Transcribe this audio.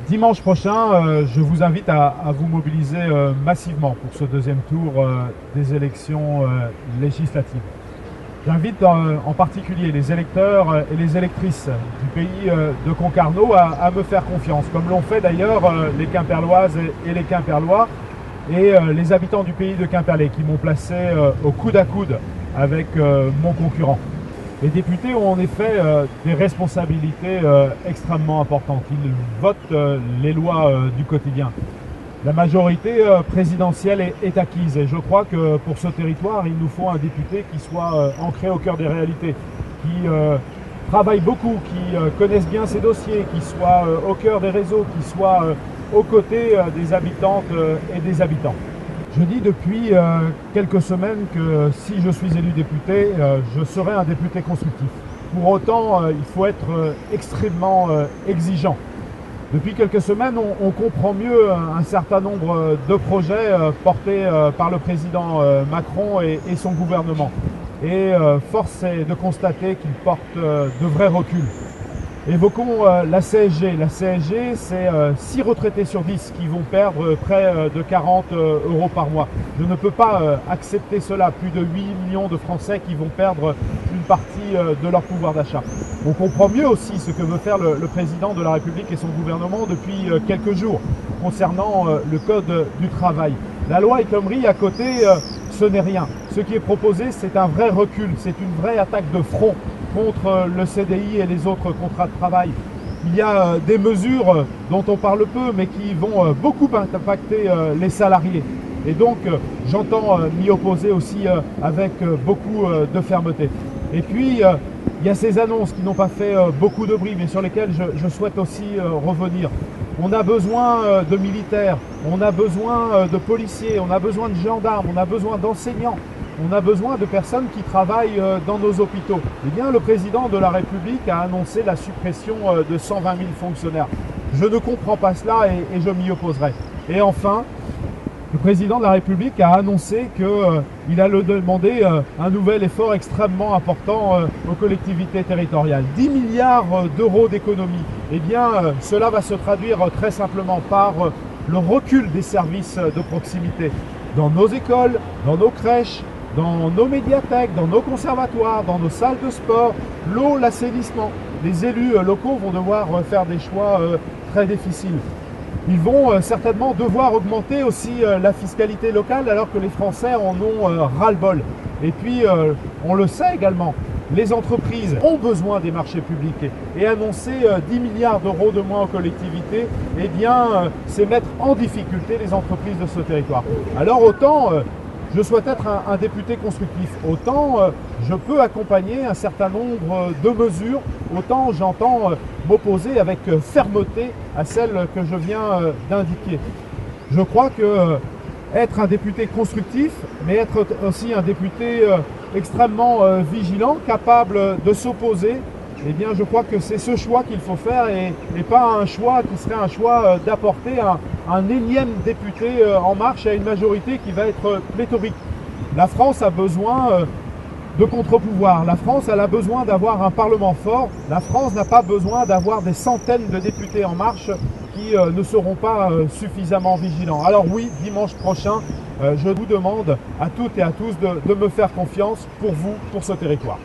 Dimanche prochain, je vous invite à vous mobiliser massivement pour ce deuxième tour des élections législatives. J'invite en particulier les électeurs et les électrices du pays de Concarneau à me faire confiance, comme l'ont fait d'ailleurs les Quimperloises et les Quimperlois et les habitants du pays de Quimperlé qui m'ont placé au coude à coude avec mon concurrent. Les députés ont en effet des responsabilités extrêmement importantes. Ils votent les lois du quotidien. La majorité présidentielle est acquise et je crois que pour ce territoire, il nous faut un député qui soit ancré au cœur des réalités, qui travaille beaucoup, qui connaisse bien ses dossiers, qui soit au cœur des réseaux, qui soit aux côtés des habitantes et des habitants. Je dis depuis quelques semaines que si je suis élu député, je serai un député constructif. Pour autant, il faut être extrêmement exigeant. Depuis quelques semaines, on comprend mieux un certain nombre de projets portés par le président Macron et son gouvernement. Et force est de constater qu'il porte de vrais reculs. Évoquons la CSG. La CSG, c'est 6 retraités sur 10 qui vont perdre près de 40 € par mois. Je ne peux pas accepter cela. Plus de 8 millions de Français qui vont perdre une partie de leur pouvoir d'achat. On comprend mieux aussi ce que veut faire le président de la République et son gouvernement depuis quelques jours concernant le code du travail. La loi El Khomri à côté, ce n'est rien. Ce qui est proposé, c'est un vrai recul, c'est une vraie attaque de front contre le CDI et les autres contrats de travail. Il y a des mesures dont on parle peu, mais qui vont beaucoup impacter les salariés. Et donc, j'entends m'y opposer aussi avec beaucoup de fermeté. Et puis, il y a ces annonces qui n'ont pas fait beaucoup de bruit, mais sur lesquelles je souhaite aussi revenir. On a besoin de militaires, on a besoin de policiers, on a besoin de gendarmes, on a besoin d'enseignants. On a besoin de personnes qui travaillent dans nos hôpitaux. Eh bien, le président de la République a annoncé la suppression de 120 000 fonctionnaires. Je ne comprends pas cela et je m'y opposerai. Et enfin, le président de la République a annoncé qu'il allait demander un nouvel effort extrêmement important aux collectivités territoriales. 10 milliards d'euros d'économie. Eh bien, cela va se traduire très simplement par le recul des services de proximité dans nos écoles, dans nos crèches, dans nos médiathèques, dans nos conservatoires, dans nos salles de sport, l'eau, l'assainissement. Les élus locaux vont devoir faire des choix très difficiles. Ils vont certainement devoir augmenter aussi la fiscalité locale alors que les Français en ont ras-le-bol. Et puis, on le sait également, les entreprises ont besoin des marchés publics et annoncer 10 milliards d'euros de moins aux collectivités, eh bien, c'est mettre en difficulté les entreprises de ce territoire. Alors autant je souhaite être un député constructif, autant je peux accompagner un certain nombre de mesures, autant j'entends m'opposer avec fermeté à celles que je viens d'indiquer. Je crois que être un député constructif, mais être aussi un député extrêmement vigilant, capable de s'opposer, eh bien je crois que c'est ce choix qu'il faut faire et pas un choix qui serait un choix d'apporter un énième député en marche à une majorité qui va être pléthorique. La France a besoin de contre-pouvoir. La France elle a besoin d'avoir un Parlement fort. La France n'a pas besoin d'avoir des centaines de députés en marche qui ne seront pas suffisamment vigilants. Alors oui, dimanche prochain, je vous demande à toutes et à tous de me faire confiance pour vous, pour ce territoire.